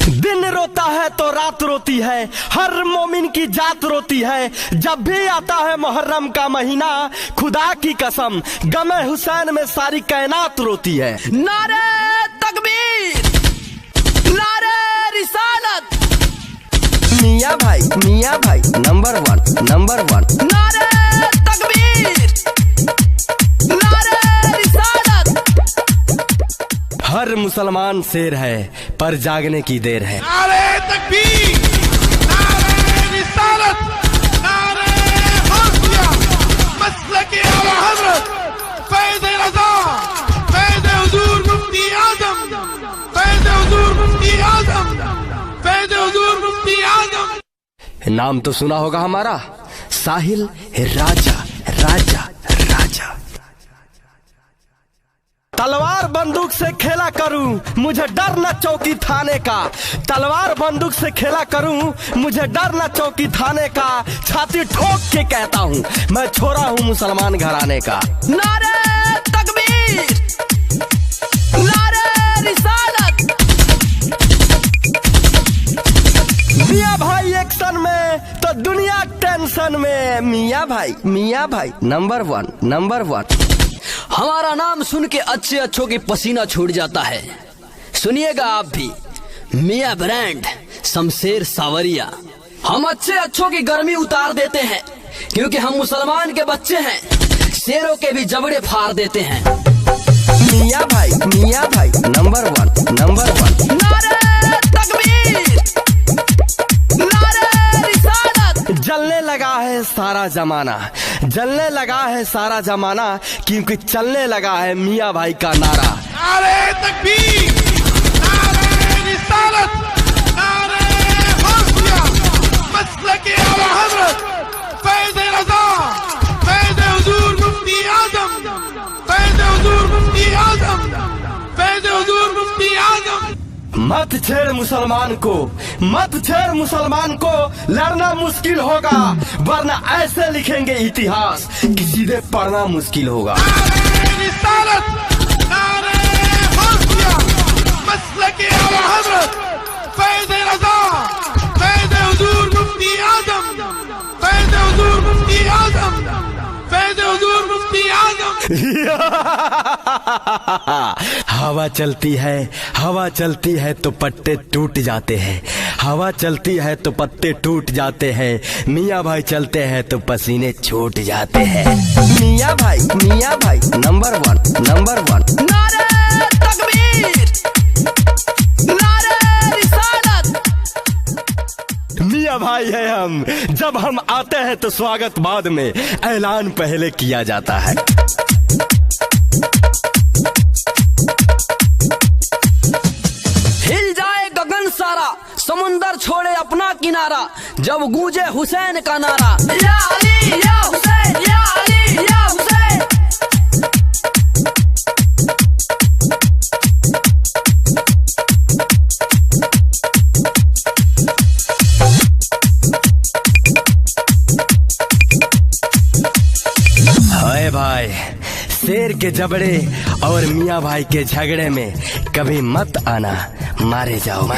दिन रोता है तो रात रोती है, हर मोमिन की जात रोती है। जब भी आता है मुहर्रम का महीना, खुदा की कसम गमे हुसैन में सारी कायनात रोती है। नारे तकबीर, नारे रिसालत, मियाँ भाई नंबर वन। नारे तकबीर, नारे रिसालत। हर मुसलमान शेर है पर जागने की देर है। नारे तकबीर, नारे रिसालत, नारे गौसिया, मसलके आला हज़रत, फैज़ रज़ा, फैज़ हुज़ूर मुफ्ती आज़म, फैज़ हुज़ूर मुफ्ती आज़म, फैज़ हुज़ूर मुफ्ती आज़म। नाम तो सुना होगा हमारा, साहिल राजा राजा राजा। तलवार बंदूक से खेला करूं, मुझे डर न चौकी थाने का। तलवार बंदूक से खेला करूं, मुझे डर न चौकी थाने का। छाती ठोक के कहता हूं, मैं छोरा हूं मुसलमान घराने का। नारे तकबीर, नारे रिसालत। मियाँ भाई एक्शन में तो दुनिया टेंशन में। मियाँ भाई नंबर वन। हमारा नाम सुन के अच्छे अच्छों की पसीना छूट जाता है। सुनिएगा आप भी, मियाँ ब्रांड शमशेर सावरिया। हम अच्छे अच्छों की गर्मी उतार देते हैं, क्योंकि हम मुसलमान के बच्चे हैं। शेरों के भी जबड़े फाड़ देते हैं। मियाँ भाई नंबर वन। नारे तकबीर, नारे रिसालत। जलने लगा है सारा जमाना, जलने लगा है सारा जमाना, क्योंकि चलने लगा है मियाँ भाई का नारा। नारे तकबीर, नारे रिसालत, नारे गौसिया, मसलके आला हज़रत, फैज़ रज़ा, फैज़ हुज़ूर मुफ्ती आज़म, फैज़ हुज़ूर मुफ्ती आज़म, फैज़ हुज़ूर मुफ्ती आज़म। मत छेड़ मुसलमान को, मत छेड़ मुसलमान को, लड़ना मुश्किल होगा, वरना ऐसे लिखेंगे इतिहास कि सीधे पढ़ना मुश्किल होगा। नारे रिसालत, नारे गौसिया, मसलके आला हज़रत, फैज़ रज़ा, फैज़ हुज़ूर मुफ्ती आज़म, फैज़ हुज़ूर मुफ्ती आज़म, फैज़ हुज़ूर मुफ्ती आज़म। हवा चलती है तो पत्ते टूट जाते हैं। हवा चलती है तो पत्ते टूट जाते हैं। मियाँ भाई चलते हैं तो पसीने छूट जाते हैं। मियाँ भाई नंबर वन। नारे तकबीर, नारे रिसालत। मियाँ भाई है हम, जब हम आते हैं तो स्वागत बाद में, ऐलान पहले किया जाता है। हिल जाए गगन सारा, समुंदर छोड़े अपना किनारा, जब गूंजे हुसैन का नारा। या अली या हुसैन, या अली या हुसैन। हाय भाई, शेर के जबड़े और मियाँ भाई के झगड़े में कभी मत आना, मारे जाओगे।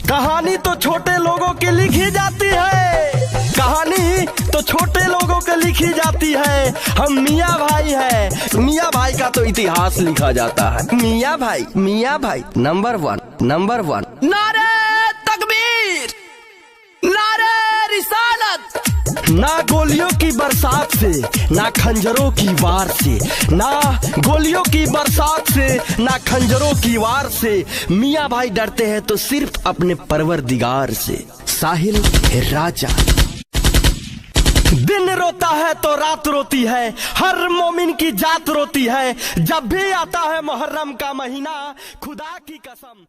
कहानी तो छोटे लोगों की लिखी जाती है, कहानी तो छोटे लोगों की लिखी जाती है। हम मियाँ भाई हैं, मियाँ भाई का तो इतिहास लिखा जाता है। मियाँ भाई नंबर वन। नारे तकबीर, नारे रिसालत। ना गोलियों की बरसात से, ना खंजरों की वार से, ना गोलियों की बरसात से, ना खंजरों की वार से। मियाँ भाई डरते हैं तो सिर्फ अपने परवरदिगार से। साहिल राजा। दिन रोता है तो रात रोती है, हर मोमिन की जात रोती है। जब भी आता है मुहर्रम का महीना, खुदा की कसम